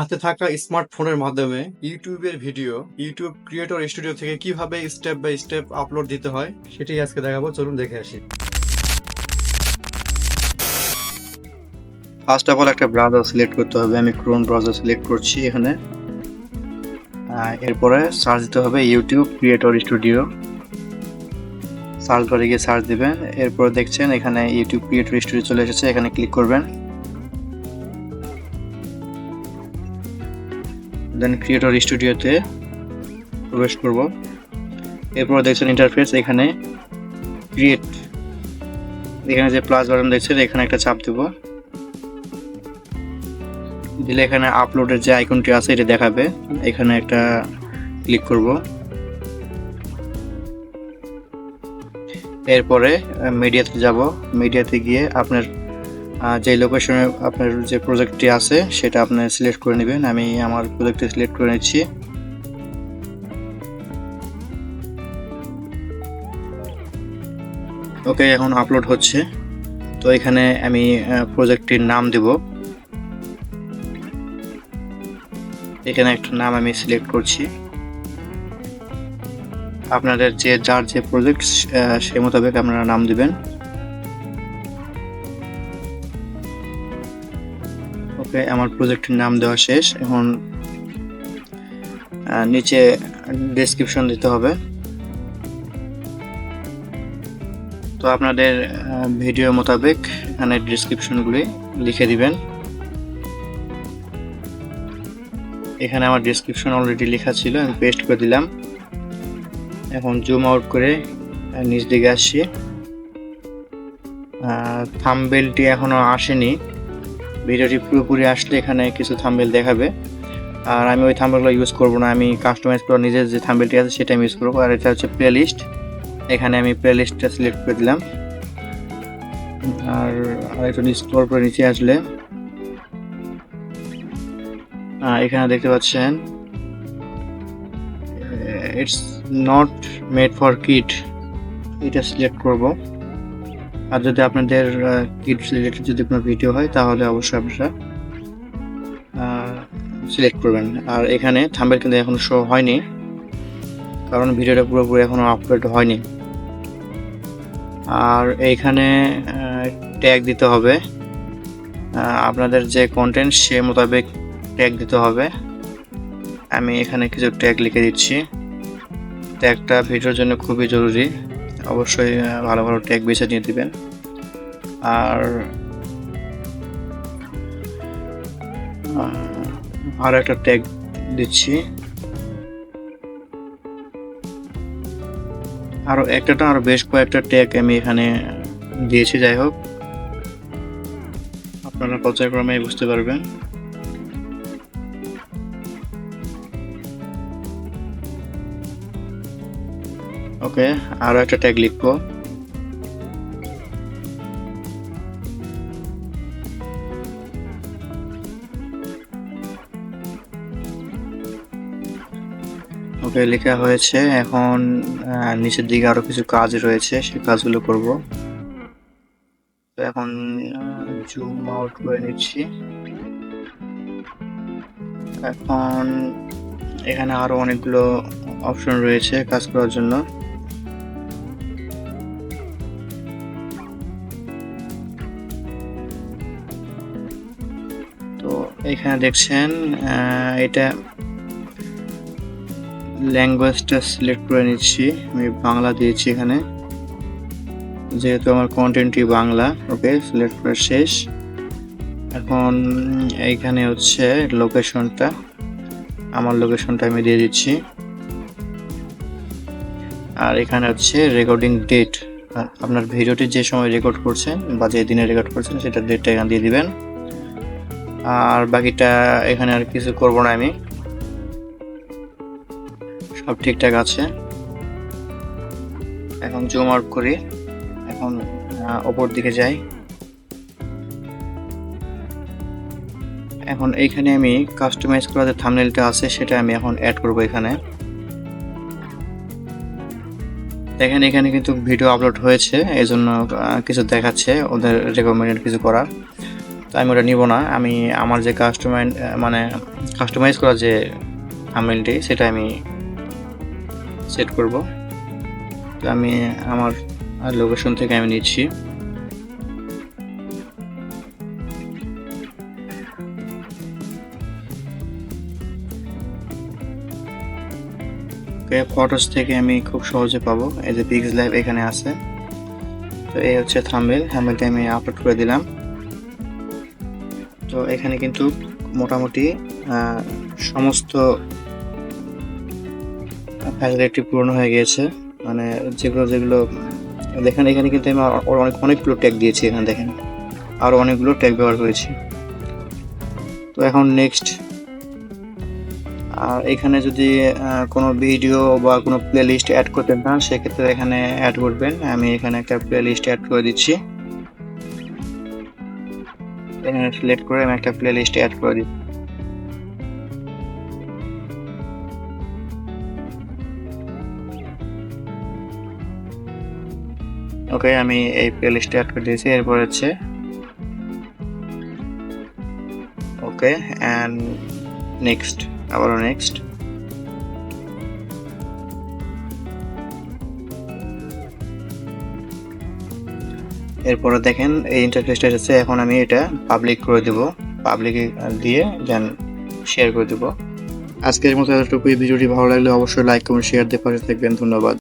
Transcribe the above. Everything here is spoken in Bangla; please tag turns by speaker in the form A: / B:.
A: হাতে থাকা স্মার্টফোনের মাধ্যমে ইউটিউবের ভিডিও ইউটিউব ক্রিয়েটর স্টুডিও থেকে কিভাবে স্টেপ বাই স্টেপ আপলোড দিতে হয় সেটাই আজকে দেখাবো। চলুন দেখে আসি।
B: ফার্স্ট অফ অল একটা ব্রাউজার সিলেক্ট করতে হবে। আমি ক্রোম ব্রাউজার সিলেক্ট করছি এখানে। এরপরে সার্চ দিতে হবে ইউটিউব ক্রিয়েটর স্টুডিও। সার্চ বারে গিয়ে সার্চ দিবেন। এরপর দেখছেন এখানে ইউটিউব ক্রিয়েটর স্টুডিও চলে এসেছে, এখানে ক্লিক করবেন। দেন ক্রিয়েটর স্টুডিওতে প্রবেশ করব। এরপর দেখছেন ইন্টারফেস, এখানে ক্রিয়েট, এখানে যে প্লাস বাটন দেখছেন এখানে একটা চাপ দেব। দিলে এখানে আপলোডের যে আইকনটি আছে এটা দেখাবে, এখানে একটা ক্লিক করব। এরপরে মিডিয়াতে যাব। মিডিয়াতে গিয়ে আপনার যে লোকেশনে আপনার যে প্রজেক্টটি আছে সেটা আপনি সিলেক্ট করে নেবেন। আমি আমার প্রজেক্টটি সিলেক্ট করে নিচ্ছি। ওকে, এখন আপলোড হচ্ছে। তো এখানে আমি প্রজেক্টটির নাম দেব। এখানে একটা নাম আমি সিলেক্ট করছি। আপনাদের যার যে প্রজেক্ট সে মোতাবেক আপনারা নাম দিবেন। ওকে, আমার প্রজেক্টের নাম দেওয়া শেষ। এখন নিচে ডেসক্রিপশন দিতে হবে। তো আপনাদের ভিডিও মোতাবেক এখানে ডেসক্রিপশনগুলি লিখে দিবেন। এখানে আমার ডেসক্রিপশন অলরেডি লেখা ছিল, আমি পেস্ট করে দিলাম। এখন জুম আউট করে নিচ দিকে আসছি। থাম্বনেলটি এখনো আসেনি। ভিডিওটি পুরোপুরি আসলে এখানে কিছু থাম্বনেল দেখাবে। আর আমি ওই থাম্বনেলগুলো ইউজ করব না, আমি কাস্টমাইজ করে নিজের যে থাম্বনেলটি আছে সেটা আমি ইউজ করবো। আর এটা হচ্ছে প্লেলিস্ট, এখানে আমি প্লেলিস্টটা সিলেক্ট করে দিলাম। আর একটু স্ক্রল করে নিচে আসলে এখানে দেখতে পাচ্ছেন it's not made for kid, এটা সিলেক্ট করব। আর যদি আপনাদের কিডস রিলেটেড যদি কোনো ভিডিও হয় তাহলে অবশ্যই আপনারা সিলেক্ট করবেন। আর এখানে থাম্বনেল কিন্তু এখনো শো হয়নি, কারণ ভিডিওটা পুরোপুরি এখনো আপলোড হয়নি। আর এইখানে ট্যাগ দিতে হবে, আপনাদের যে কন্টেন্ট সে মোতাবেক ট্যাগ দিতে হবে। আমি এখানে কিছু ট্যাগ লিখে দিচ্ছি। ট্যাগটা ভিডিওর জন্য খুবই জরুরি, অবশ্যই ভালো ভালো ট্যাগ বেছে নিয়ে দিবেন। আর একটা ট্যাগ দিচ্ছি, আরো বেশ কয়েকটা ট্যাগ আমি এখানে দিয়েছি। যাই হোক, আপনারা পর্যায়ক্রমে বুঝতে পারবেন। ওকে, আরো একটা ট্যাগ লিখবো। ওকে, লেখা হয়েছে। এখন নিচের দিকে আরো কিছু কাজ রয়েছে, সেই কাজগুলো করব। তো এখন জুম আউট করে নিচ্ছি। এখন এখানে আরো অনেকগুলো অপশন রয়েছে কাজ করার জন্য। তো এখানে দেখছেন এটা ল্যাঙ্গুয়েজটা সিলেক্ট করে নিচ্ছি। আমি বাংলা দিয়েছি এখানে, যেহেতু আমার কন্টেন্টই বাংলা। ওকে, সিলেক্ট করা শেষ। এখন এইখানে হচ্ছে লোকেশনটা, আমার লোকেশনটা আমি দিয়ে দিচ্ছি। আর এখানে হচ্ছে রেকর্ডিং ডেট, আপনার ভিডিওটি যে সময় রেকর্ড করছেন বা যে দিনে রেকর্ড করছেন সেটা ডেটটা এখানে দিয়ে দিবেন। আর বাকিটা এখানে আর কিছু করব না, আমি সব ঠিকঠাক আছে। এখন জুম আউট করি, এখন উপর দিকে যাই। এখন এইখানে আমি কাস্টমাইজ করা যে থাম্বনেলটা আছে সেটা আমি এখন অ্যাড করব। এখানে দেখেন এখানে কিন্তু ভিডিও আপলোড হয়েছে, এই জন্য কিছু দেখাচ্ছে ওদের রেকমেন্ডেড কিছু করা। তো আমি ওটা নিব না, আমি আমার যে কাস্টমাইজ করা যে থাম্বনেলটি সেটা আমি সেট করব। তো আমি আমার লোকেশন থেকে আমি নিচ্ছি। ফটোস থেকে আমি খুব সহজে পাবো, এই যে পিক্স লাইভ এখানে আছে। তো এই হচ্ছে থাম্বনেলটি আমি আপলোড করে দিলাম। তো এখানে কিন্তু মোটামুটি সমস্ত ফ্যাসিলিটি পূর্ণ হয়ে গিয়েছে, মানে যেগুলো দেখেন এখানে কিন্তু আমি অনেকগুলো ট্যাগ দিয়েছি, এখানে দেখেন আরও অনেকগুলো ট্যাগ ব্যবহার করেছি। তো এখন নেক্সট, আর এখানে যদি কোনো ভিডিও বা কোনো প্লে লিস্ট অ্যাড করতে চান সেক্ষেত্রে এখানে অ্যাড করবেন। আমি এখানে একটা প্লে লিস্ট অ্যাড করে দিচ্ছি, এখানে সিলেক্ট করে আমি একটা প্লে লিস্ট অ্যাড করে দিচ্ছি। ওকে, আমি এই প্লে লিস্টে অ্যাড করে দিয়েছি। এরপর হচ্ছে ওকে অ্যান্ড নেক্সট, আবারও নেক্সট। এরপরে দেখেন এই ইন্টারফেসটা এসেছে। এখন আমি এটা পাবলিক করে দেব, পাবলিকে দিয়ে দেন শেয়ার করে দেব। আজকের মতো এতটুকুই। ভিডিওটি ভালো লাগলে অবশ্যই লাইক কমেন্ট শেয়ার দিয়ে পাশে থাকবেন। ধন্যবাদ।